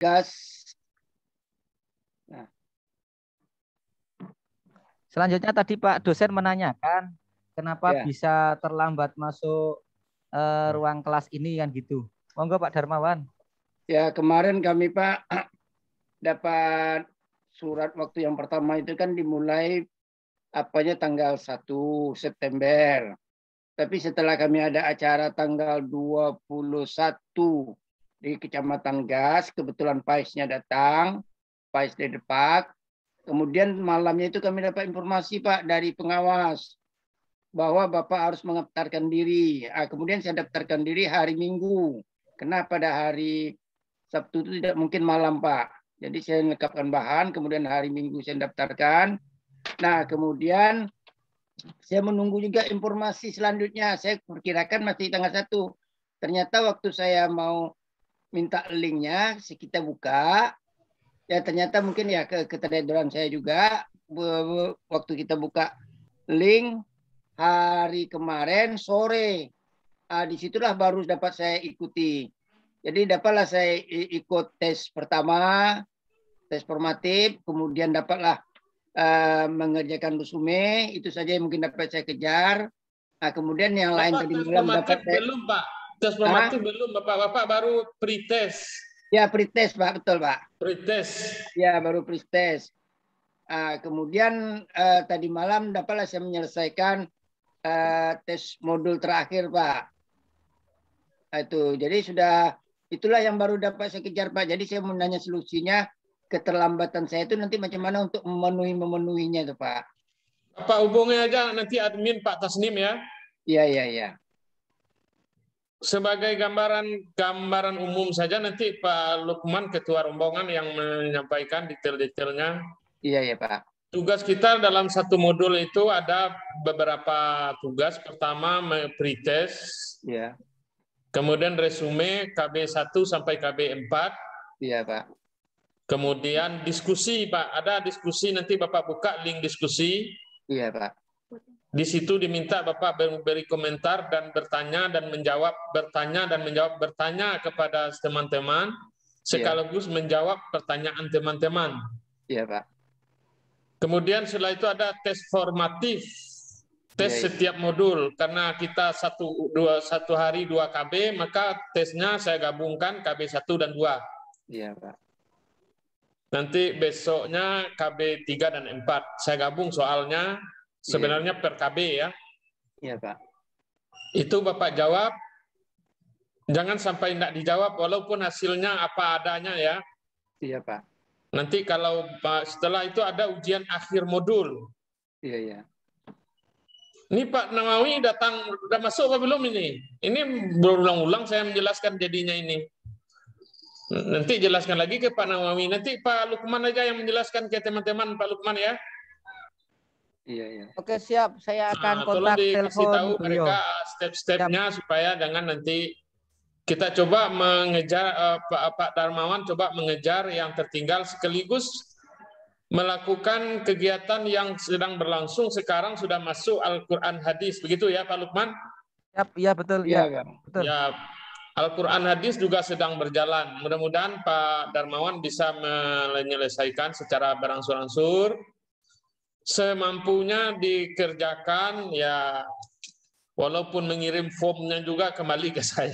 gas. Nah. Selanjutnya tadi Pak dosen menanyakan kenapa bisa terlambat masuk ruang kelas ini kan gitu. Monggo Pak Darmawan. Ya kemarin kami Pak dapat surat waktu yang pertama itu kan dimulai tanggal 1 September. Tapi setelah kami ada acara tanggal 21 di Kecamatan Gas, kebetulan Paisnya datang, Pais di Depak. Kemudian malamnya itu kami dapat informasi Pak dari pengawas bahwa Bapak harus mendaftarkan diri. Kemudian saya daftarkan diri hari Minggu. Karena pada hari Sabtu itu tidak mungkin malam Pak. Jadi saya lengkapkan bahan, kemudian hari Minggu saya daftarkan. Nah kemudian saya menunggu juga informasi selanjutnya. Saya perkirakan masih tanggal 1. Ternyata waktu saya mau minta linknya, kita buka. Ya ternyata mungkin ya keteledoran saya juga. Waktu kita buka link hari kemarin sore. Disitulah baru dapat saya ikuti. Jadi dapatlah saya ikut tes pertama, tes formatif. Kemudian dapatlah mengerjakan resume, itu saja yang mungkin dapat saya kejar. Nah, kemudian yang lain tadi malam dapat belum Pak. Tes formatif belum Bapak baru pretest. Ya pretest Pak, betul Pak. Pretest. Ya baru pretest. Kemudian tadi malam dapatlah saya menyelesaikan tes modul terakhir Pak. Itu jadi itulah yang baru dapat saya kejar Pak. Jadi saya mau nanya solusinya. Keterlambatan saya itu nanti macam mana untuk memenuhinya tuh Pak? Pak hubungi aja nanti admin Pak Tasnim ya. Iya. Sebagai gambaran umum saja nanti Pak Lukman Ketua Rombongan yang menyampaikan detail-detailnya. Iya Pak. Tugas kita dalam satu modul itu ada beberapa tugas. Pertama pretest. Iya. Kemudian resume KB1 sampai KB4. Iya Pak. Kemudian diskusi, Pak. Ada diskusi, nanti Bapak buka link diskusi. Iya, Pak. Di situ diminta Bapak beri komentar dan bertanya dan menjawab, bertanya kepada teman-teman, sekaligus menjawab pertanyaan teman-teman. Iya, Pak. Kemudian setelah itu ada tes formatif, tes setiap modul. Karena kita satu hari 2 KB, maka tesnya saya gabungkan KB1 dan 2. Iya, Pak. Nanti besoknya KB 3 dan 4. Saya gabung soalnya sebenarnya per KB ya. Iya, Pak. Itu Bapak jawab. Jangan sampai tidak dijawab walaupun hasilnya apa adanya ya. Iya, Pak. Nanti kalau setelah itu ada ujian akhir modul. Iya. Ini Pak Nawawi udah masuk apa belum ini? Ini berulang-ulang saya menjelaskan jadinya ini. Nanti jelaskan lagi ke Pak Nawawi. Nanti Pak Lukman aja yang menjelaskan ke teman-teman Pak Lukman ya. Iya. Oke siap, saya akan kontak tolong dikasih tahu beliau. mereka step-stepnya supaya jangan nanti kita coba mengejar Pak Darmawan coba mengejar yang tertinggal sekaligus melakukan kegiatan yang sedang berlangsung sekarang sudah masuk Al-Quran hadis begitu ya Pak Lukman? Iya betul ya. Betul. Ya. Al-Quran hadis juga sedang berjalan. Mudah-mudahan Pak Darmawan bisa menyelesaikan secara berangsur-angsur. Semampunya dikerjakan, ya walaupun mengirim formnya juga kembali ke saya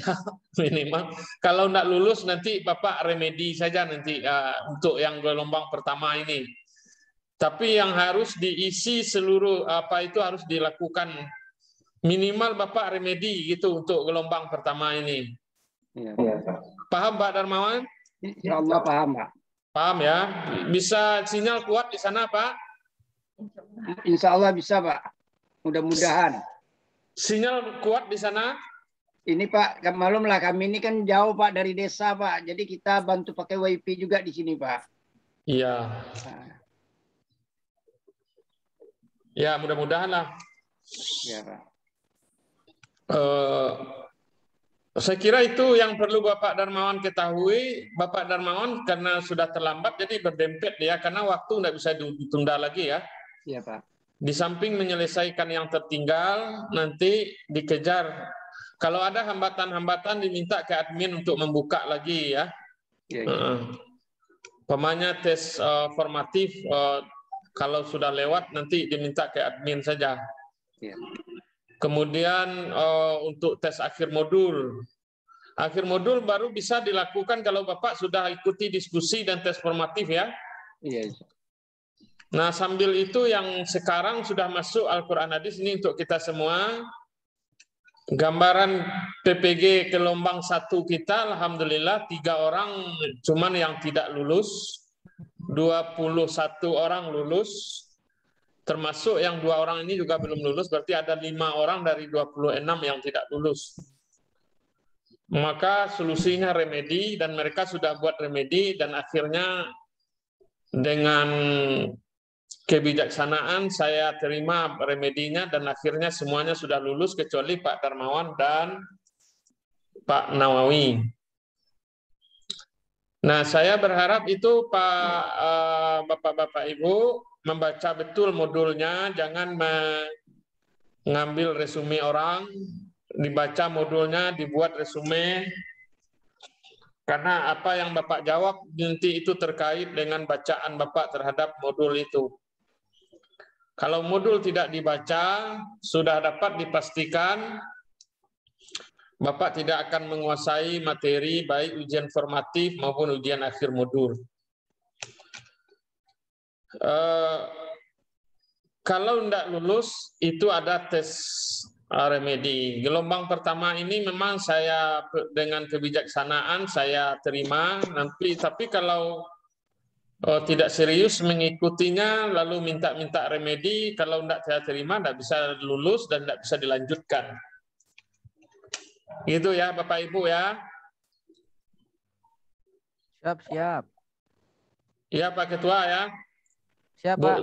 minimal. Kalau tidak lulus nanti Bapak remedi saja nanti untuk yang gelombang pertama ini. Tapi yang harus diisi seluruh itu harus dilakukan minimal Bapak remedi gitu untuk gelombang pertama ini. Iya. Paham Pak Darmawan? Insya Allah paham, Pak. Paham ya? Bisa sinyal kuat di sana Pak? Insya Allah bisa Pak. Mudah-mudahan. Sinyal kuat di sana? Ini Pak, malumlah kami ini kan jauh Pak dari desa Pak. Jadi kita bantu pakai WiFi juga di sini Pak. Iya. Ya mudah-mudahan lah. Iya Pak. Saya kira itu yang perlu Bapak Darmawan ketahui. Bapak Darmawan karena sudah terlambat jadi berdempet ya karena waktu tidak bisa ditunda lagi ya. Iya Pak. Di samping menyelesaikan yang tertinggal nanti dikejar. Kalau ada hambatan-hambatan diminta ke admin untuk membuka lagi ya. Iya. Pemanya tes formatif, kalau sudah lewat nanti diminta ke admin saja. Ya. Kemudian untuk tes akhir modul. Akhir modul baru bisa dilakukan kalau Bapak sudah ikuti diskusi dan tes formatif ya. Iya. Nah, sambil itu yang sekarang sudah masuk Al-Quran Hadis ini untuk kita semua. Gambaran PPG gelombang 1 kita, alhamdulillah 3 orang cuman yang tidak lulus, 21 orang lulus, termasuk yang 2 orang ini juga belum lulus, berarti ada 5 orang dari 26 yang tidak lulus. Maka solusinya remedi, dan mereka sudah buat remedi, dan akhirnya dengan kebijaksanaan saya terima remedinya, dan akhirnya semuanya sudah lulus kecuali Pak Darmawan dan Pak Nawawi. Nah, saya berharap itu Bapak-Bapak Ibu membaca betul modulnya, jangan mengambil resume orang, dibaca modulnya, dibuat resume, karena apa yang Bapak jawab nanti itu terkait dengan bacaan Bapak terhadap modul itu. Kalau modul tidak dibaca, sudah dapat dipastikan Bapak tidak akan menguasai materi baik ujian formatif maupun ujian akhir modul. Kalau tidak lulus, itu ada tes remedi. Gelombang pertama ini memang saya dengan kebijaksanaan saya terima, tapi kalau tidak serius mengikutinya lalu minta remedi, kalau tidak saya terima tidak bisa lulus dan tidak bisa dilanjutkan. Gitu ya Bapak Ibu ya. Siap. Iya Pak Ketua ya. Siap Pak.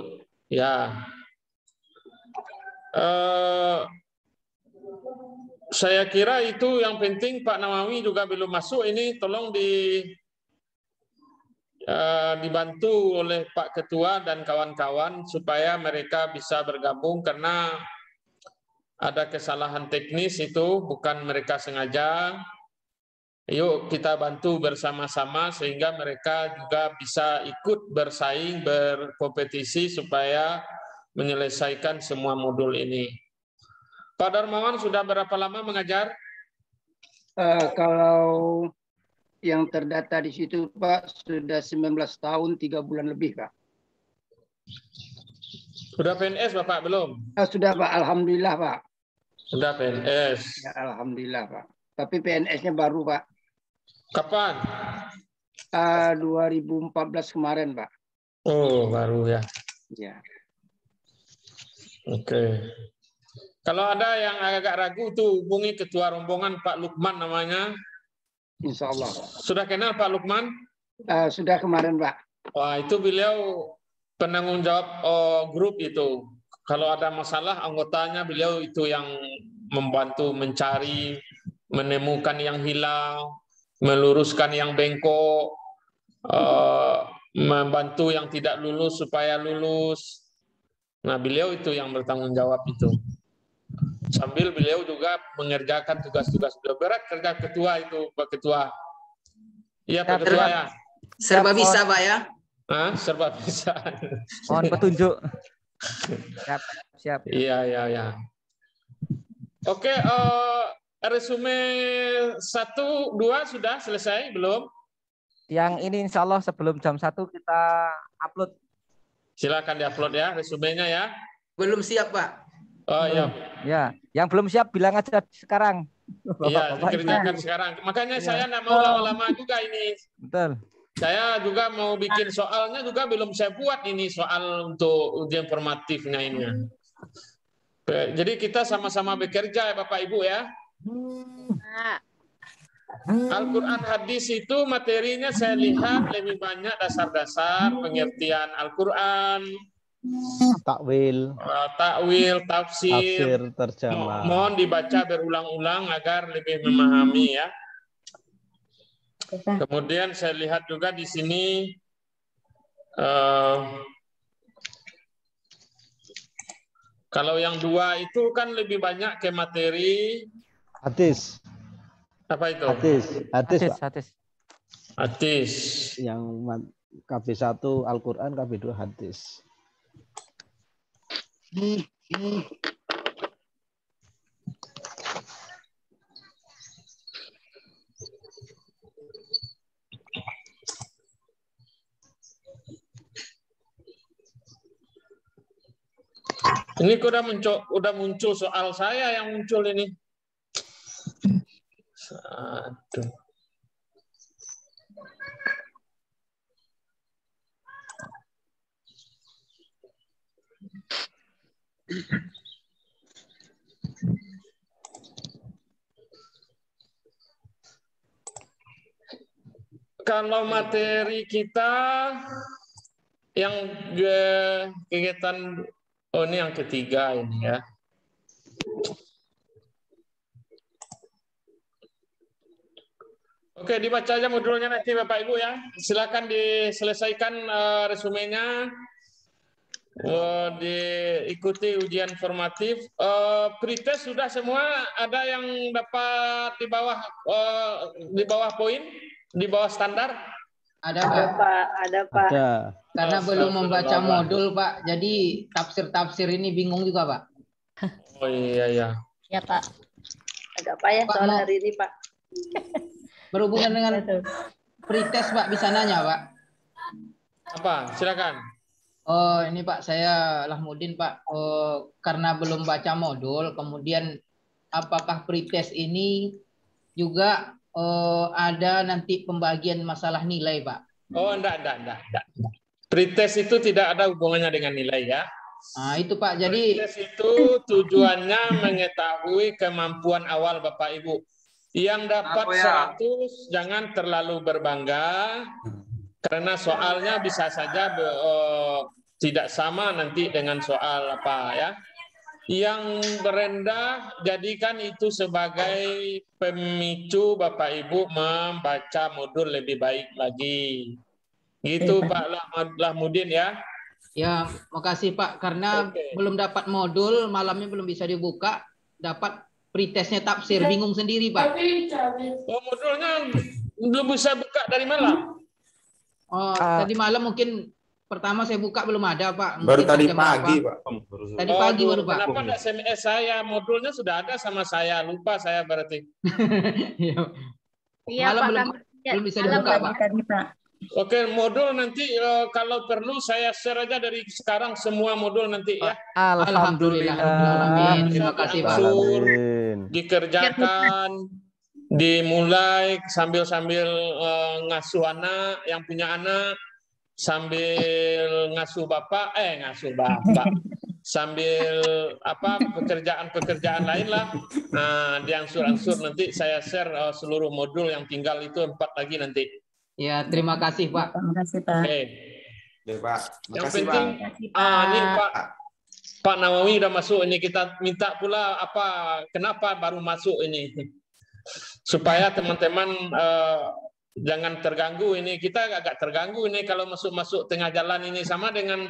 Ya. Saya kira itu yang penting. Pak Nawawi juga belum masuk ini, tolong dibantu oleh Pak Ketua dan kawan-kawan supaya mereka bisa bergabung, karena ada kesalahan teknis itu, bukan mereka sengaja. Yuk kita bantu bersama-sama sehingga mereka juga bisa ikut bersaing, berkompetisi supaya menyelesaikan semua modul ini. Pak Darmawan sudah berapa lama mengajar? Kalau yang terdata di situ Pak, sudah 19 tahun 3 bulan lebih Pak. Sudah PNS Bapak belum? Sudah Pak, alhamdulillah Pak. Sudah PNS. Ya, alhamdulillah Pak. Tapi PNS-nya baru Pak. Kapan? 2014 kemarin Pak. Oh, baru ya. Ya. Oke. Kalau ada yang agak ragu tuh hubungi ketua rombongan Pak Lukman namanya. Insya Allah. Sudah kenal Pak Lukman? Sudah kemarin Pak. Wah, itu beliau penanggung jawab grup itu. Kalau ada masalah anggotanya beliau itu yang membantu mencari, menemukan yang hilang, meluruskan yang bengkok, membantu yang tidak lulus supaya lulus. Nah, beliau itu yang bertanggung jawab itu. Sambil beliau juga mengerjakan tugas-tugas berat kerja ketua itu, Pak Ketua. Iya, Pak Ketua ya. Serba bisa, Pak ya. Serba bisa. Mohon petunjuk. Siap. Iya. Oke, resume 1, 2 sudah selesai belum? Yang ini insya Allah sebelum jam 1 kita upload. Silakan diupload ya resumenya ya. Belum siap Pak. Oh iya. Ya, yang belum siap bilang aja sekarang. Iya, dikerjakan sekarang. Makanya saya tidak mau lama-lama juga ini. Betul. Saya juga mau bikin soalnya juga belum saya buat ini soal untuk ujian formatifnya ini. Jadi kita sama-sama bekerja ya Bapak Ibu ya. Al-Quran hadis itu materinya saya lihat lebih banyak dasar-dasar pengertian Al-Quran, takwil, tafsir, terjemah. Mohon dibaca berulang-ulang agar lebih memahami ya. Kemudian saya lihat juga di sini kalau yang 2 itu kan lebih banyak ke materi hadis. Apa itu? Hadis. Hadis. Yang KB1 Al-Quran, KB2 hadis. Ini udah muncul soal saya yang muncul ini. Satu. Kalau materi kita yang kegiatan, oh ini yang ketiga ini ya. Oke, dibaca aja modulnya nanti Bapak Ibu ya. Silakan diselesaikan resumenya. Diikuti ujian formatif. Pretest sudah semua, ada yang dapat di bawah poin, di bawah standar? Ada Pak. Ada Pak. Ada. Karena belum membaca modul Pak, jadi tafsir-tafsir ini bingung juga Pak. Oh iya ya. Ya Pak. Ada apa ya Pak, soal hari ini Pak? Berhubungan dengan pretest Pak, bisa nanya Pak? Apa? Silakan. Oh ini Pak, saya Lahmudin Pak. Karena belum baca modul, kemudian apakah pretest ini juga ada nanti pembagian masalah nilai Pak? Oh enggak. Pretest itu tidak ada hubungannya dengan nilai ya. Nah itu Pak, jadi Pretest itu tujuannya mengetahui kemampuan awal Bapak Ibu. Yang dapat 100 jangan terlalu berbangga, karena soalnya bisa saja tidak sama nanti dengan soal apa ya. Yang berendah jadikan itu sebagai pemicu Bapak Ibu membaca modul lebih baik lagi. Gitu Pak Lahmudin ya. ya makasih Pak, karena belum dapat modul, malamnya belum bisa dibuka, dapat pretestnya tafsir, bingung sendiri Pak. Oh, modulnya belum bisa buka dari malam? Oh, tadi malam mungkin pertama saya buka belum ada Pak. Baru Mungkin tadi jam pagi berapa? Pak. Tadi pagi baru Pak. Kenapa enggak SMS saya? Modulnya sudah ada sama saya. Lupa saya berarti. Iya Malam Pak. belum bisa dibuka Pak. Oke, modul nanti kalau perlu saya share aja dari sekarang semua modul nanti ya. Alhamdulillah. Terima kasih Pak. Dikerjakan, dimulai sambil ngasuh anak, yang punya anak, sambil ngasuh bapak, sambil apa pekerjaan lain lah. Nah, diangsur-angsur nanti saya share seluruh modul, yang tinggal itu 4 lagi nanti. Ya, terima kasih Pak. Terima kasih Pak. Oke. Ya, Pak. Yang Makasih, penting, Pak. ini Pak Nawawi udah masuk ini, kita minta pula kenapa baru masuk ini, supaya teman-teman jangan terganggu ini. Kita agak terganggu ini kalau masuk tengah jalan ini, sama dengan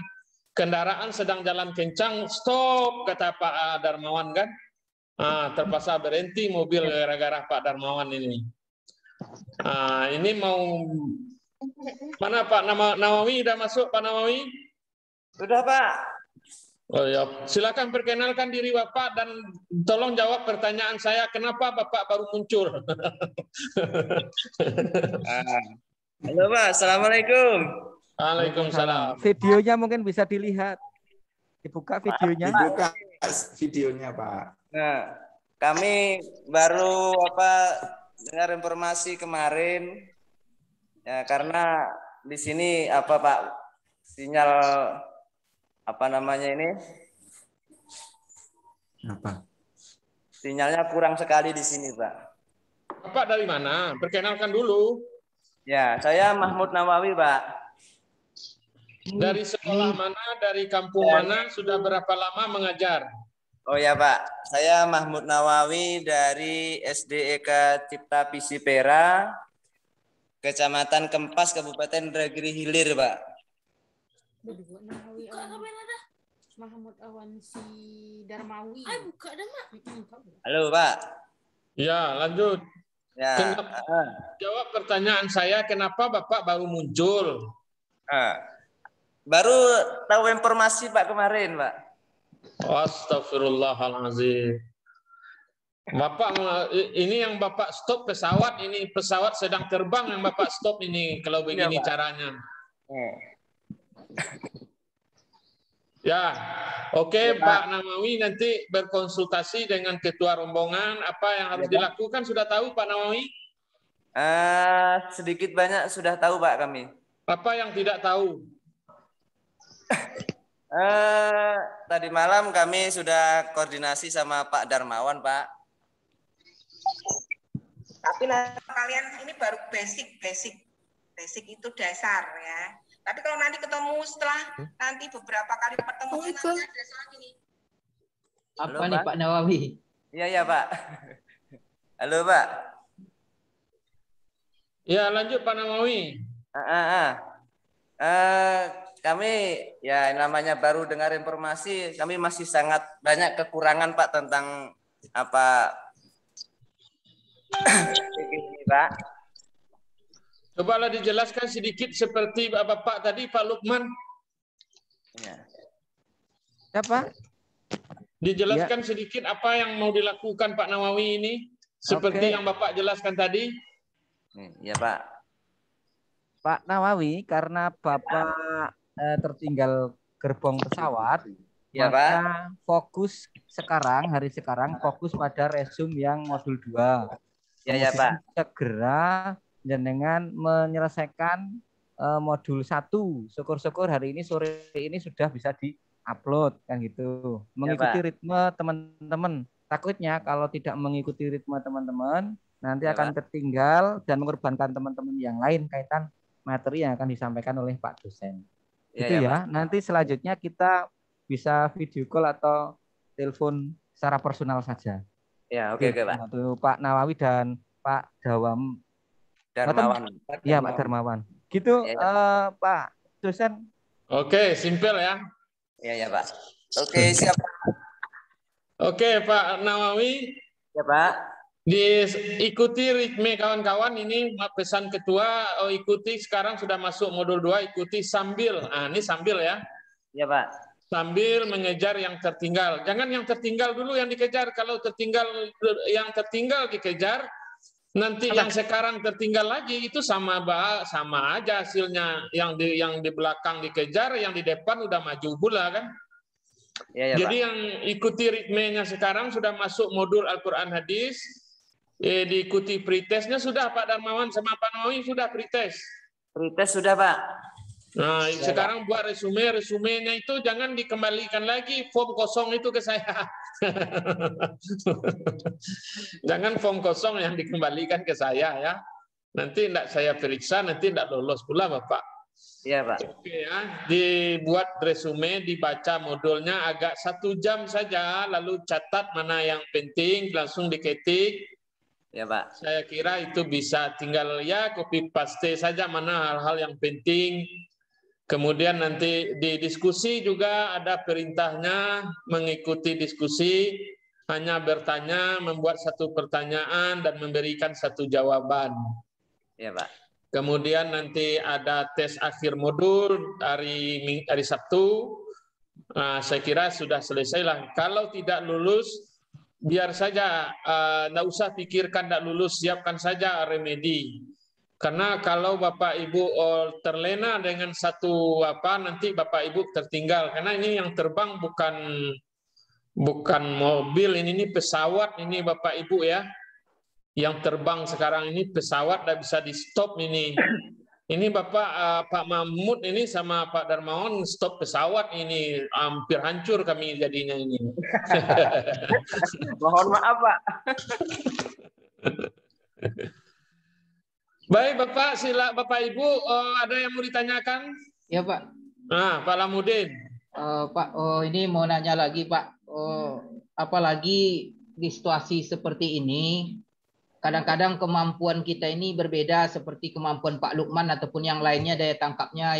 kendaraan sedang jalan kencang, stop kata Pak Darmawan kan, terpaksa berhenti mobil gara-gara Pak Darmawan ini. Ini mau mana Pak Nawawi, udah masuk Pak Nawawi? Sudah Pak. Oh ya, silakan perkenalkan diri Bapak dan tolong jawab pertanyaan saya, kenapa Bapak baru muncul? Halo Pak, Assalamualaikum. Waalaikumsalam. Videonya mungkin bisa dilihat. Dibuka videonya. Dibuka videonya Pak. Nah, kami baru dengar informasi kemarin ya, karena di sini Pak, sinyal sinyalnya kurang sekali di sini Pak. Bapak dari mana? Perkenalkan dulu. Ya, saya Mahmud Nawawi Pak. Dari sekolah mana, dari kampung mana, sudah berapa lama mengajar? Oh ya Pak, saya Mahmud Nawawi dari SDEK Cipta Pisipera, Kecamatan Kempas, Kabupaten Indragiri Hilir, Pak. Mahmud Awansi Darmawi. Halo Pak. Ya, lanjut. Ya. Jawab pertanyaan saya, kenapa Bapak baru muncul? Baru tahu informasi Pak kemarin, Pak. Astagfirullahaladzim. Bapak, ini yang Bapak stop pesawat, ini pesawat sedang terbang yang Bapak stop ini, kalau begini caranya. Ya, oke, Pak Nawawi nanti berkonsultasi dengan ketua rombongan, apa yang harus dilakukan sudah tahu Pak Nawawi? Sedikit banyak sudah tahu Pak kami. Apa yang tidak tahu? Tadi malam kami sudah koordinasi sama Pak Darmawan, Pak. Tapi kalian ini baru basic itu dasar ya. Tapi kalau nanti ketemu setelah nanti beberapa kali pertemuan nanti ada lagi nih. Apa nih Pak Nawawi? Iya Pak. Halo Pak. Ya lanjut Pak Nawawi. Kami ya namanya baru dengar informasi, kami masih sangat banyak kekurangan Pak tentang apa ini Pak. Cobalah dijelaskan sedikit seperti Bapak tadi Pak Lukman. Ya. Siapa? Dijelaskan sedikit apa yang mau dilakukan Pak Nawawi ini seperti yang Bapak jelaskan tadi. Iya Pak. Pak Nawawi, karena Bapak tertinggal gerbong pesawat, ya, maka Pak. Fokus sekarang, hari sekarang fokus pada resume yang modul 2. Ya Pak. Segera dengan menyelesaikan modul 1. Syukur-syukur hari ini sore ini sudah bisa di-upload kan gitu. Mengikuti ritme teman-teman. Takutnya kalau tidak mengikuti ritme teman-teman, nanti akan tertinggal dan mengorbankan teman-teman yang lain kaitan materi yang akan disampaikan oleh Pak dosen. Gitu ya. Nanti selanjutnya kita bisa video call atau telepon secara personal saja. Ya, oke Pak. Untuk Pak Nawawi dan Pak Darmawan. Iya, Pak Darmawan. Gitu Pak dosen. Oke, simpel ya. Iya Pak. Oke, siap. Oke, Pak Nawawi. Ya Pak. Diikuti ritme kawan-kawan, ini pesan ketua, ikuti sekarang sudah masuk modul 2, ikuti sambil. Nah, ini sambil ya. Ya Pak. Sambil mengejar yang tertinggal. Jangan yang tertinggal dulu yang dikejar. Kalau yang tertinggal dikejar, nanti yang sekarang tertinggal lagi itu sama aja hasilnya. Yang di belakang dikejar, yang di depan udah maju pula kan. Ya, jadi Pak. Yang ikuti ritmenya sekarang sudah masuk modul Al-Quran Hadis. Diikuti pretestnya sudah Pak Darmawan sama Pak Nawawi sudah pretest. Pretest sudah Pak. Nah sekarang buat resumenya itu jangan dikembalikan lagi form kosong itu ke saya. Jangan form kosong yang dikembalikan ke saya ya. Nanti tidak saya periksa, nanti tidak lolos pula Bapak. Iya Pak. Oke ya, dibuat resume, dibaca modulnya agak 1 jam saja, lalu catat mana yang penting, langsung diketik. Ya Pak. Saya kira itu bisa tinggal ya copy paste saja mana hal-hal yang penting. Kemudian nanti di diskusi juga ada perintahnya mengikuti diskusi, hanya bertanya, membuat 1 pertanyaan dan memberikan 1 jawaban. Ya Pak. Kemudian nanti ada tes akhir modul hari Sabtu. Nah, saya kira sudah selesai lah. Kalau tidak lulus, biar saja, tidak usah pikirkan tidak lulus, siapkan saja remedi. Karena kalau Bapak Ibu terlena dengan satu nanti Bapak Ibu tertinggal. Karena ini yang terbang bukan mobil, ini pesawat ini Bapak Ibu ya. Yang terbang sekarang ini pesawat, tidak bisa di stop ini. Ini Bapak Pak Mahmud ini sama Pak Darmawan stop pesawat ini, hampir hancur kami jadinya ini. Mohon maaf Pak. Baik Bapak, Bapak Ibu ada yang mau ditanyakan? Ya Pak. Nah, Pak Lamudin. Pak, ini mau nanya lagi Pak. Apalagi di situasi seperti ini, kadang-kadang kemampuan kita ini berbeda seperti kemampuan Pak Lukman ataupun yang lainnya daya tangkapnya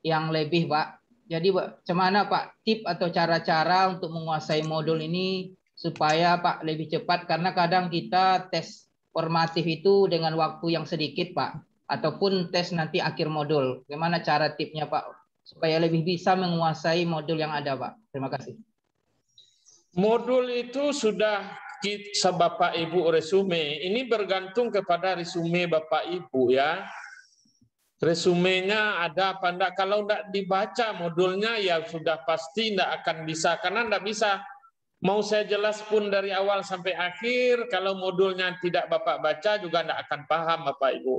yang lebih Pak. Jadi bagaimana Pak tip atau cara-cara untuk menguasai modul ini supaya Pak lebih cepat, karena kadang kita tes formatif itu dengan waktu yang sedikit Pak. ataupun tes nanti akhir modul. Bagaimana cara tipsnya Pak supaya lebih bisa menguasai modul yang ada Pak? Terima kasih. Modul itu sudah kita Bapak Ibu resume. Ini bergantung kepada resume Bapak Ibu ya. Resumenya ada apa enggak? Kalau enggak dibaca modulnya ya sudah pasti enggak akan bisa. Karena enggak bisa. Mau saya jelas pun dari awal sampai akhir, kalau modulnya tidak Bapak baca juga enggak akan paham Bapak Ibu.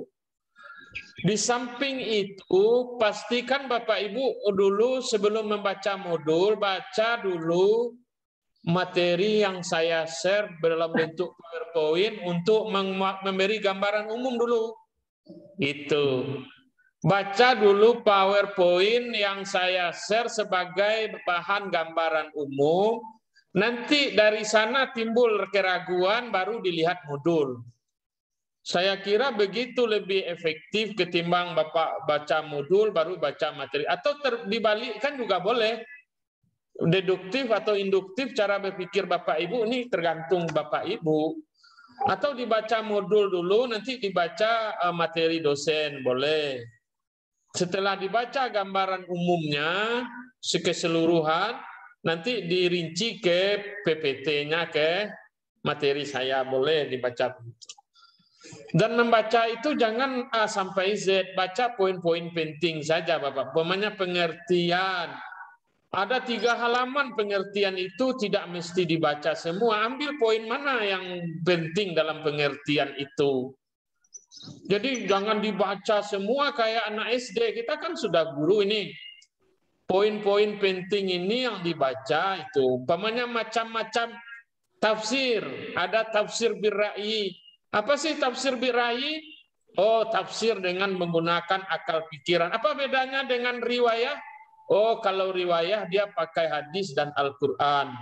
Di samping itu, pastikan Bapak Ibu dulu sebelum membaca modul, baca dulu materi yang saya share dalam bentuk PowerPoint untuk memberi gambaran umum dulu. Itu. Baca dulu PowerPoint yang saya share sebagai bahan gambaran umum. Nanti dari sana timbul keraguan baru dilihat modul. Saya kira begitu lebih efektif ketimbang Bapak baca modul baru baca materi. Atau dibalikkan juga boleh. Deduktif atau induktif cara berpikir Bapak Ibu ini tergantung Bapak Ibu. Atau dibaca modul dulu nanti dibaca materi dosen boleh. Setelah dibaca gambaran umumnya keseluruhan nanti dirinci ke PPT-nya ke materi saya boleh dibaca. Dan membaca itu jangan A sampai Z, baca poin-poin penting saja Bapak. Umpamanya pengertian. Ada 3 halaman pengertian itu tidak mesti dibaca semua. Ambil poin mana yang penting dalam pengertian itu. Jadi jangan dibaca semua kayak anak SD. Kita kan sudah guru ini. Poin-poin penting ini yang dibaca itu. Umpamanya macam-macam tafsir. Ada tafsir birra'i. Apa sih tafsir birra'i? Oh, tafsir dengan menggunakan akal pikiran. Apa bedanya dengan riwayah? Oh, kalau riwayah dia pakai hadis dan Al-Quran.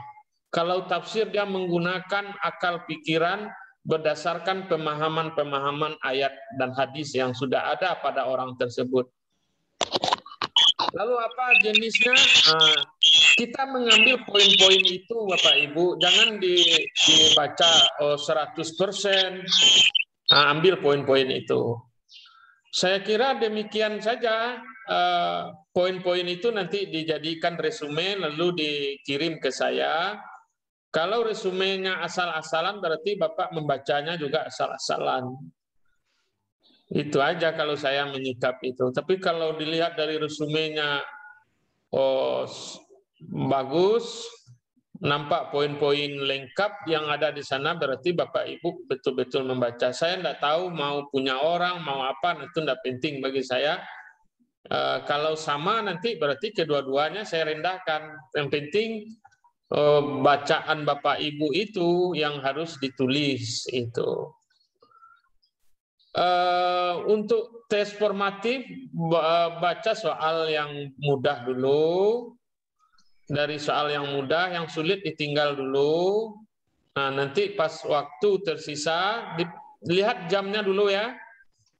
Kalau tafsir dia menggunakan akal pikiran berdasarkan pemahaman-pemahaman ayat dan hadis yang sudah ada pada orang tersebut. Lalu apa jenisnya? Kita mengambil poin-poin itu Bapak Ibu. Jangan dibaca 100%. Ambil poin-poin itu. Saya kira demikian saja. Poin-poin itu nanti dijadikan resume lalu dikirim ke saya. Kalau resumenya asal-asalan berarti Bapak membacanya juga asal-asalan. Itu aja kalau saya menyikap itu. Tapi kalau dilihat dari resumenya bagus, nampak poin-poin lengkap yang ada di sana berarti Bapak Ibu betul-betul membaca. Saya tidak tahu mau punya orang, mau apa, itu tidak penting bagi saya. Kalau sama nanti berarti kedua-duanya saya rendahkan. Yang penting bacaan Bapak Ibu itu yang harus ditulis itu. Untuk tes formatif baca soal yang mudah dulu. Dari soal yang mudah, yang sulit ditinggal dulu. Nah, nanti pas waktu tersisa lihat jamnya dulu ya.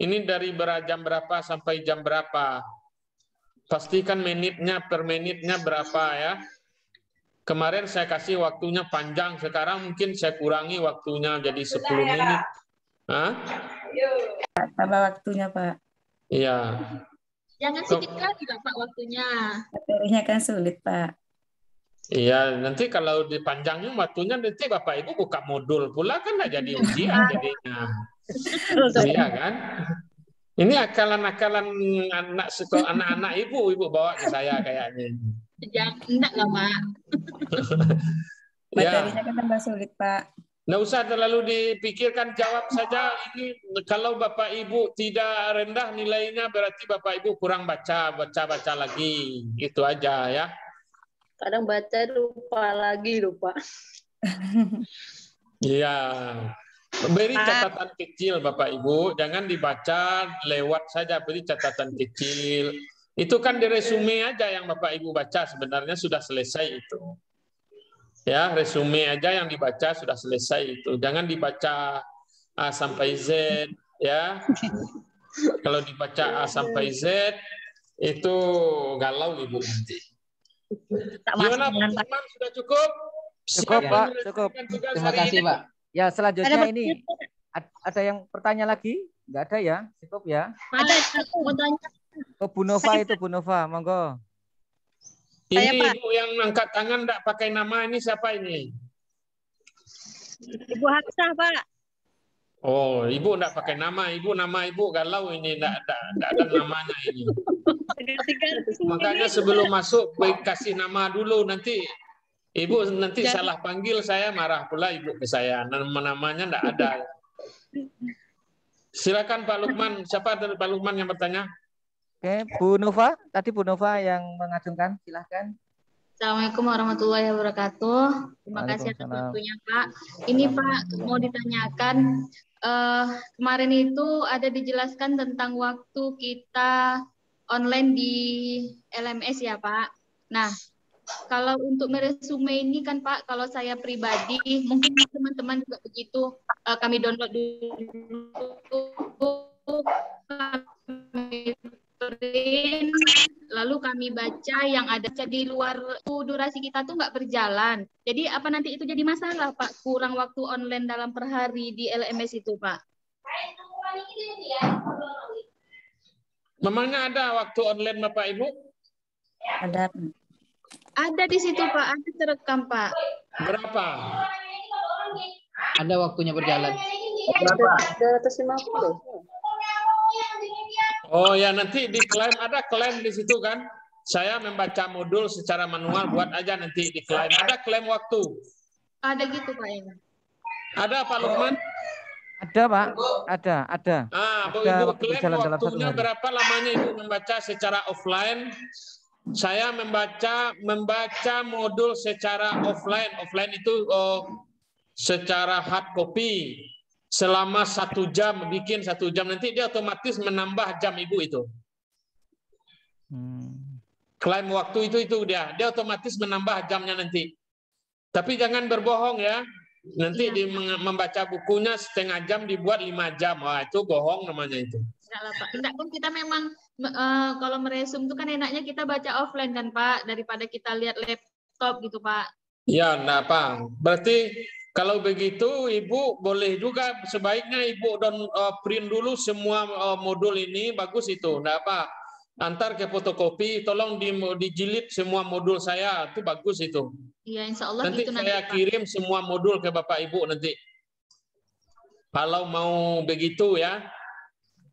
Ini dari jam berapa sampai jam berapa. Pastikan menitnya per menitnya berapa ya. Kemarin saya kasih waktunya panjang, sekarang mungkin saya kurangi waktunya jadi 10 menit. Hah? Tambah waktunya, Pak. Iya. Jangan sedikit lagi, Pak, waktunya. Materinya kan sulit, Pak. Iya, nanti kalau dipanjangnya waktunya nanti Bapak Ibu buka modul pula kan nggak jadi ujian jadinya. Iya kan? Ini akalan-akalan anak-anak ibu bawa ke saya kayaknya. Enggak lah, Pak. Materinya kan tambah sulit, Pak. Nggak usah terlalu dipikirkan, jawab saja. Ini kalau Bapak Ibu tidak rendah nilainya berarti Bapak Ibu kurang baca lagi. Itu aja ya. Kadang baca lupa lagi lupa. Iya. Beri catatan kecil Bapak Ibu, jangan dibaca lewat saja, beri catatan kecil. Itu kan di resume aja yang Bapak Ibu baca, sebenarnya sudah selesai itu. Ya, resume aja yang dibaca sudah selesai itu. Jangan dibaca A sampai Z ya. Kalau dibaca A sampai Z itu galau Ibu nanti. Gimana teman-teman, sudah cukup? Cukup Pak, cukup. Terima kasih Pak. Ya selanjutnya ini ada yang bertanya lagi Nggak ada ya? Cukup ya? Ada, aku mau tanya. Oh, Bu Nova itu, Bu Nova, monggo. Ini Ibu yang angkat tangan enggak pakai nama, ini siapa ini? Ibu Hafsah, Pak. Oh, Ibu enggak pakai nama. Nama Ibu galau ini, enggak ada namanya ini. Makanya sebelum masuk kasih nama dulu, nanti Ibu nanti salah panggil saya, marah pula Ibu ke saya. Namanya enggak ada. Silakan Pak Lukman. Siapa dari Pak Lukman yang bertanya? Oke, Bu Nova, tadi Bu Nova yang mengacungkan, silahkan. Assalamualaikum warahmatullahi wabarakatuh. Terima kasih atas waktunya, Pak. Ini Pak, mau ditanyakan, kemarin itu ada dijelaskan tentang waktu kita online di LMS ya, Pak. Nah, kalau untuk meresume ini kan Pak, kalau saya pribadi, mungkin teman-teman juga begitu, kami download dulu, kami print, lalu kami baca yang ada di luar durasi kita tuh nggak berjalan. Jadi apa nanti itu jadi masalah Pak? Kurang waktu online dalam per hari di LMS itu Pak? Memangnya ada waktu online Bapak Ibu? Ada. Ada di situ Pak, ada terekam Pak. Berapa? Ada waktunya berjalan. Berapa? 250. Oh ya, nanti diklaim, ada klaim di situ kan? Saya membaca modul secara manual, buat aja nanti diklaim. Ada klaim waktu. Ada gitu Pak ya. Ada Pak Lukman? Ada Pak, ada. Bu Ada Ibu waktu klaim berjalan dalam 1 waktunya hari. berapa lamanya Ibu membaca secara offline? Saya membaca modul secara offline. Offline itu secara hard copy. Selama 1 jam, bikin 1 jam, nanti dia otomatis menambah jam Ibu itu. Klaim waktu itu dia otomatis menambah jamnya nanti. Tapi jangan berbohong ya. Nanti membaca bukunya setengah jam dibuat 5 jam. Wah, itu bohong namanya itu. Enggak kan kita memang kalau meresum itu kan enaknya kita baca offline kan Pak, daripada kita lihat laptop gitu Pak. Ya, enggak apa. Berarti kalau begitu Ibu boleh juga sebaiknya Ibu print dulu semua modul ini, bagus itu. Enggak apa. Antar ke fotokopi, tolong dijilid semua modul saya, itu bagus itu. Iya, insya Allah Nanti gitu saya Pak. kirim semua modul ke Bapak Ibu nanti. Kalau mau begitu ya.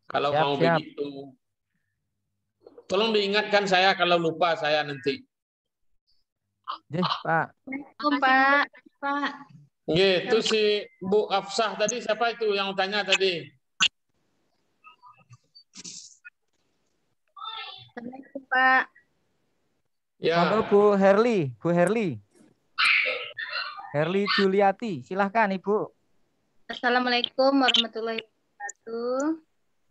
Kalau mau begitu. Tolong diingatkan saya kalau lupa saya nanti. Pak. Pak. Itu si Bu Afsah tadi, siapa itu yang tanya tadi? Assalamualaikum Pak. Ya. Monggo Bu Herli. Herli Juliati, silahkan Ibu. Assalamualaikum warahmatullahi wabarakatuh.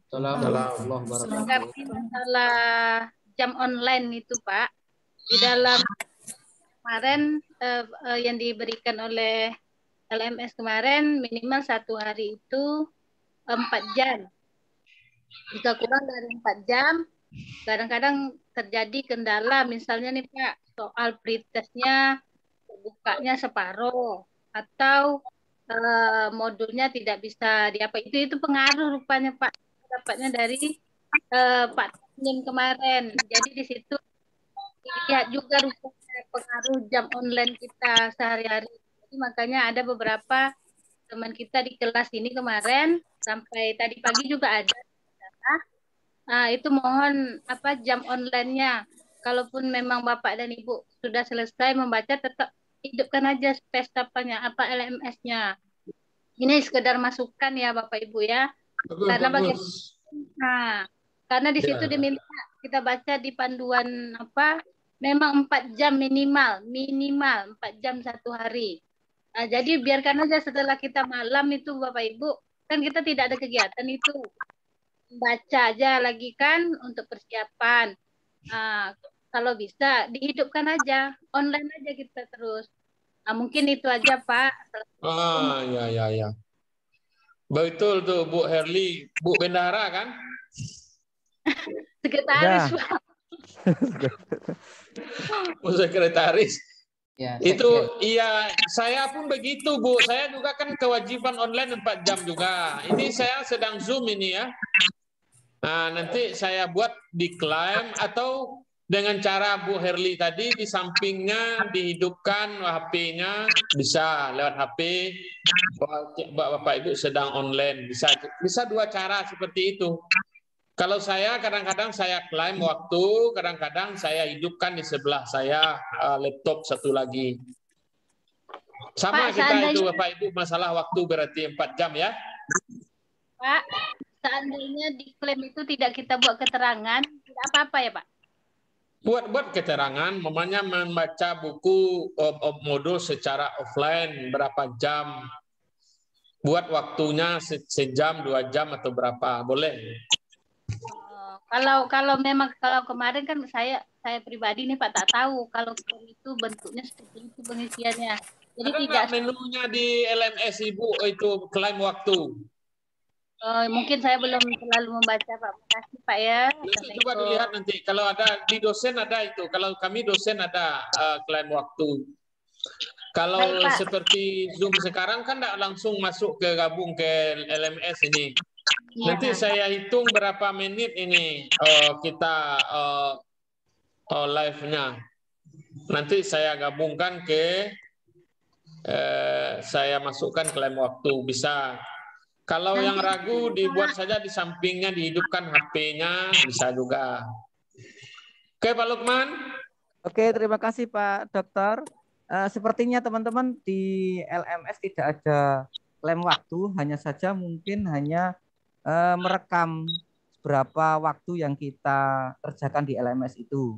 Assalamualaikum. Masalah jam online itu Pak, di dalam kemarin yang diberikan oleh LMS kemarin minimal 1 hari itu 4 jam. Jika kurang dari 4 jam, kadang-kadang terjadi kendala, misalnya nih Pak, soal pretestnya bukanya separuh atau modulnya tidak bisa diapa, itu pengaruh rupanya Pak, dapatnya dari Pak Tanim kemarin. Jadi di situ dilihat juga rupanya pengaruh jam online kita sehari-hari. Jadi makanya ada beberapa teman kita di kelas ini kemarin sampai tadi pagi juga ada. Itu mohon jam online-nya. Kalaupun memang Bapak dan Ibu sudah selesai membaca, tetap hidupkan aja space LMS-nya. Ini sekedar masukan ya Bapak Ibu ya. Karena di situ diminta kita baca di panduan memang 4 jam minimal 4 jam 1 hari. Jadi biarkan aja setelah kita malam itu Bapak Ibu, kan kita tidak ada kegiatan itu, baca aja lagi kan untuk persiapan. Kalau bisa dihidupkan aja, online aja kita terus. Mungkin itu aja Pak. Ya. Betul tuh Bu Herli, Bu Bendahara kan? Sekretaris Pak. Bu Sekretaris. Ya, Itu iya, saya pun begitu, Bu. Saya juga kan kewajiban online 4 jam juga. Ini saya sedang Zoom ini ya. Nah, nanti saya buat diklaim atau dengan cara Bu Herli tadi di sampingnya dihidupkan HP-nya, bisa lewat HP. Bapak Ibu sedang online, bisa dua cara seperti itu. Kalau saya kadang-kadang saya klaim waktu, kadang-kadang saya hidupkan di sebelah saya laptop satu lagi. Sama Pak, kita itu Bapak Ibu, masalah waktu berarti 4 jam ya. Pak, seandainya diklaim itu tidak kita buat keterangan, tidak apa-apa ya Pak? Buat keterangan, mamanya membaca buku modul secara offline berapa jam. Buat waktunya sejam, 2 jam atau berapa, boleh. Kalau memang kalau kemarin kan saya pribadi nih Pak tak tahu kalau itu bentuknya seperti itu pengisiannya. Jadi ada tidak menunya di LMS Ibu itu klaim waktu. Mungkin saya belum terlalu membaca Pak. Makasih Pak ya. Nanti coba dilihat nanti kalau ada di dosen ada itu. Kalau kami dosen ada klaim waktu. Kalau Baik, seperti Zoom sekarang kan tidak langsung masuk ke gabung ke LMS ini. Ya. Nanti saya hitung berapa menit ini kita live-nya. Nanti saya gabungkan ke saya masukkan klaim waktu bisa. Kalau yang ragu dibuat saja di sampingnya dihidupkan HP-nya bisa juga. Oke Pak Lukman. Oke, terima kasih Pak Dokter. Sepertinya teman-teman di LMS tidak ada klaim waktu, hanya saja mungkin hanya merekam berapa waktu yang kita kerjakan di LMS itu.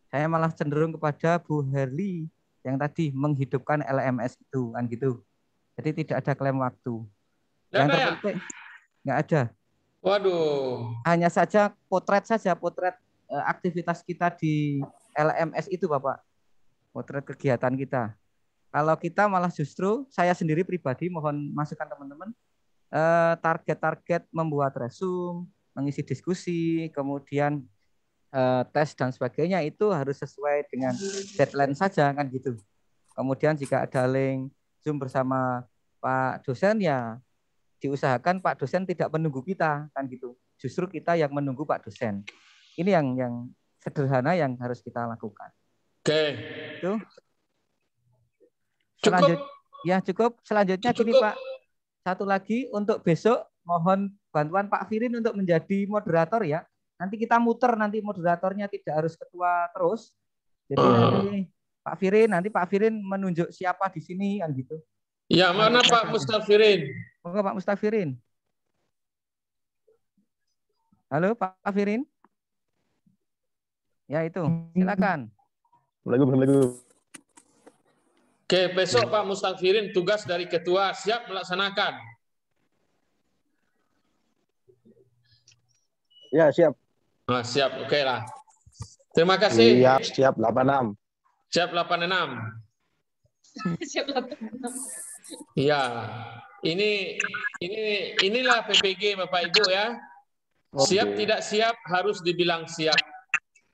Saya malah cenderung kepada Bu Herli yang tadi menghidupkan LMS itu, kan gitu. Jadi tidak ada klaim waktu. Yang terpenting nggak ada. Waduh. Hanya saja potret aktivitas kita di LMS itu, Bapak. Potret kegiatan kita. Kalau kita malah justru saya sendiri pribadi mohon masukan teman-teman. Target-target membuat resume, mengisi diskusi, kemudian tes dan sebagainya itu harus sesuai dengan deadline saja kan gitu. Kemudian jika ada link Zoom bersama Pak dosen ya diusahakan Pak dosen tidak menunggu kita kan gitu. Justru kita yang menunggu Pak dosen. Ini yang sederhana yang harus kita lakukan. Oke. Itu. Cukup. Selanjutnya cukup. Gini Pak. Satu lagi untuk besok mohon bantuan Pak Firin untuk menjadi moderator ya. Nanti kita muter, nanti moderatornya tidak harus ketua terus. Jadi nanti Pak Firin menunjuk siapa di sini kan gitu. Ya, mana Pak Mustafirin? Monggo Pak Mustafirin. Halo Pak Firin. Ya itu, silakan. Assalamualaikum. Oke, besok Pak Mustafirin tugas dari ketua siap melaksanakan. Ya, siap. Nah, siap, oke lah. Terima kasih. Siap 86. Siap 86. Siap 86. Iya. Inilah PPG Bapak Ibu ya. Siap tidak siap harus dibilang siap.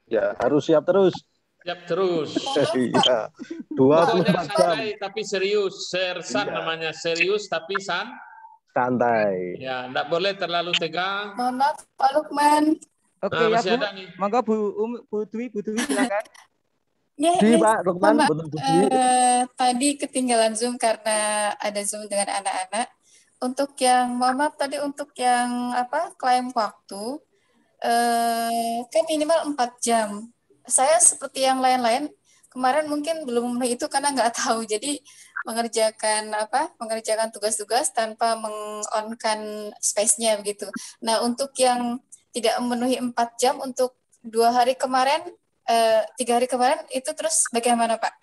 Ya, harus siap terus. Siap terus. Iya. 24 jam. Santai tapi serius. Sersan namanya serius tapi santai. Ya, enggak boleh terlalu tegang. Mohon maaf Pak Lukman. Oke ya Bu. Monggo Bu Dwi silakan. Pak Lukman. Tadi ketinggalan Zoom karena ada Zoom dengan anak-anak. Untuk yang mohon maaf tadi untuk yang klaim waktu kan minimal 4 jam. Saya seperti yang lain-lain kemarin mungkin belum memenuhi itu karena nggak tahu. Jadi mengerjakan tugas-tugas tanpa meng-on-kan space-nya begitu. Nah, untuk yang tidak memenuhi 4 jam untuk 2 hari kemarin, 3 hari kemarin itu terus bagaimana, Pak?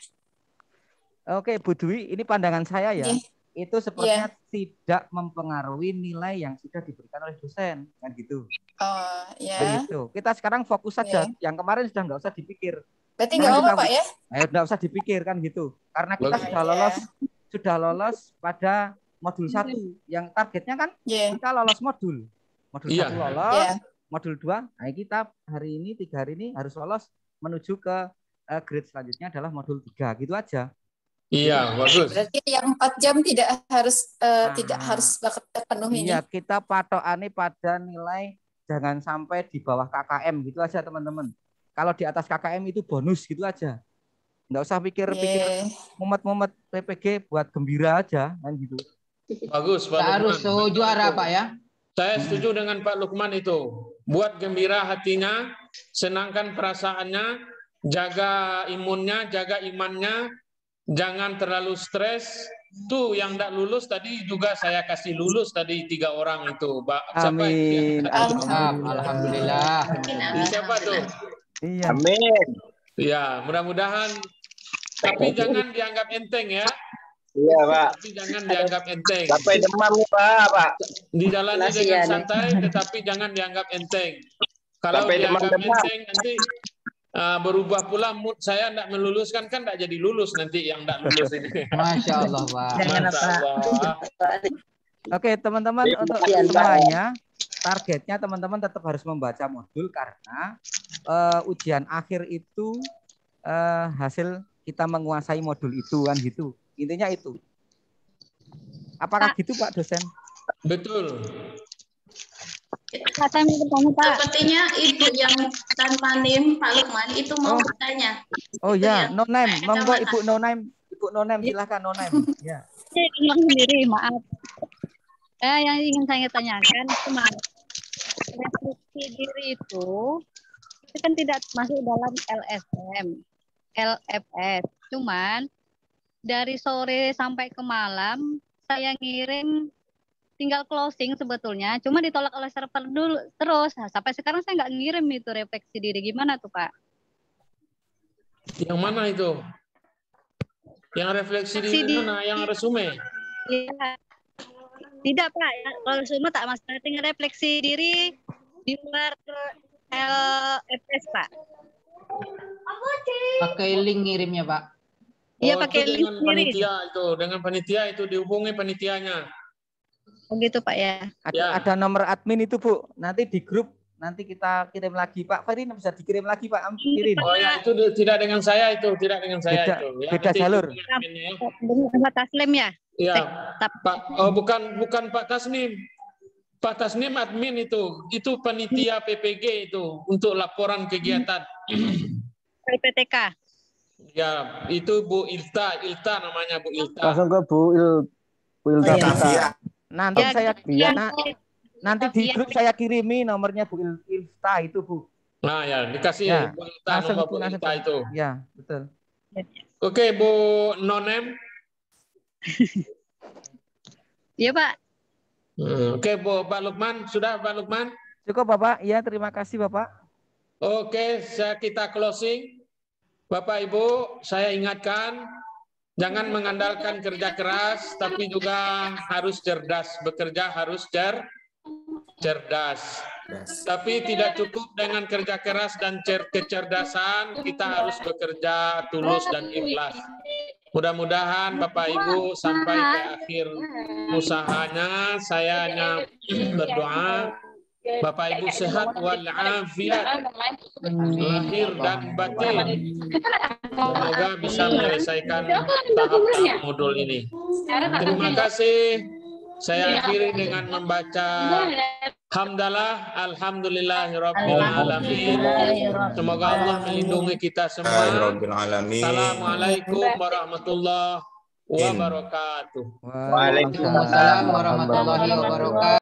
Oke, Bu Dwi, ini pandangan saya ya. Itu sepertinya tidak mempengaruhi nilai yang sudah diberikan oleh dosen, kan gitu. Oh, ya. Begitu. Kita sekarang fokus saja. Yang kemarin sudah nggak usah dipikir. Berarti nggak apa-apa, Pak ya? Nggak usah dipikir kan gitu. Karena kita sudah lolos pada modul 1 yang targetnya kan kita lolos modul. Modul 1 lolos, modul 2. Nah, kita hari ini 3 hari ini harus lolos menuju ke grade selanjutnya adalah modul 3. Gitu aja. Iya, bagus. Berarti yang 4 jam tidak harus bekerja penuh ini. Iya, kita patokannya pada nilai jangan sampai di bawah KKM gitu aja teman-teman. Kalau di atas KKM itu bonus gitu aja. Nggak usah pikir-pikir mumet-mumet PPG buat gembira aja kan gitu. Bagus, Pak Lukman. Harus juara, Pak ya. Saya setuju dengan Pak Lukman itu. Buat gembira hatinya, senangkan perasaannya, jaga imunnya, jaga imannya, jangan terlalu stres. Tuh yang tidak lulus tadi juga saya kasih lulus tadi 3 orang itu. Amin. Alhamdulillah. Siapa tuh? Iya. Amin. Ya, mudah-mudahan. Tapi jangan dianggap enteng ya. Iya, Pak. Tapi jangan dianggap enteng. Sampai demam nih, Pak. Dijalani dengan santai, tetapi jangan dianggap enteng. Kalau Sampai dianggap demam-demam. enteng nanti berubah pula mood saya tidak meluluskan, kan tidak jadi lulus nanti yang tidak lulus ini. Masya Allah, Pak. Masya Allah. Oke, teman-teman, untuk semuanya targetnya teman-teman tetap harus membaca modul karena ujian akhir itu hasil kita menguasai modul itu kan gitu. Intinya itu. Apakah gitu Pak dosen? Betul. Saya mau bertanya Pak. Sepertinya Ibu yang tanpa NIM Pak Lukman itu mau bertanya. Oh ya, no name. Monggo Ibu no name. Ibu no name, silakan no name. Ya. Saya bilang sendiri, maaf. Yang ingin saya tanyakan cuma refleksi diri itu kan tidak masuk dalam LSM, LFS. Cuman dari sore sampai ke malam saya ngirim tinggal closing sebetulnya, cuma ditolak oleh server dulu terus. Nah, sampai sekarang saya nggak ngirim itu refleksi diri. Gimana tuh Pak? Yang mana itu? Yang refleksi diri mana? Yang resume? Iya. Tidak Pak, kalau resume tak masalah, tinggal refleksi diri di luar LFS Pak. Pakai link ngirimnya Pak. Iya pakai link dengan panitia itu, dengan panitia itu dihubungi panitianya. Oh gitu Pak ya. Ada nomor admin itu Bu. Nanti di grup nanti kita kirim lagi Pak. Fahri bisa dikirim lagi Pak. Kirim. Oh ya itu tidak dengan saya itu, tidak dengan saya itu. Ya, beda jalur. Dengan Pak Taslim ya? Iya. Pak, bukan Pak Tasnim. Pak Tasnim admin itu panitia PPG itu untuk laporan kegiatan. PPTK. Ya, itu Bu Ilta namanya Bu Ilta. Langsung ke Bu Ilta. Nanti nanti di grup saya kirimi nomornya Bu Ilta itu Bu. Nah ya, dikasih ya. Bu Ilta nomor Bu Ilta itu. Ya, betul. Oke, Bu Nonem. Iya Pak. Oke, Pak Lukman, sudah Pak Lukman? Cukup Bapak, iya terima kasih Bapak. Oke, kita closing. Bapak Ibu, saya ingatkan, jangan mengandalkan kerja keras, tapi juga harus cerdas. Bekerja harus cerdas. Tapi tidak cukup dengan kerja keras dan kecerdasan, kita harus bekerja tulus dan ikhlas. Mudah-mudahan Bapak Ibu sampai ke akhir usahanya, saya hanya berdoa Bapak Ibu sehat walafiat lahir dan batin. Semoga bisa menyelesaikan tahap-tahap modul ini. Terima kasih. Saya akhiri dengan membaca hamdalah alhamdulillahirabbil alamin. Semoga Allah melindungi kita semua. Assalamualaikum warahmatullahi wabarakatuh. Waalaikumsalam warahmatullahi wabarakatuh.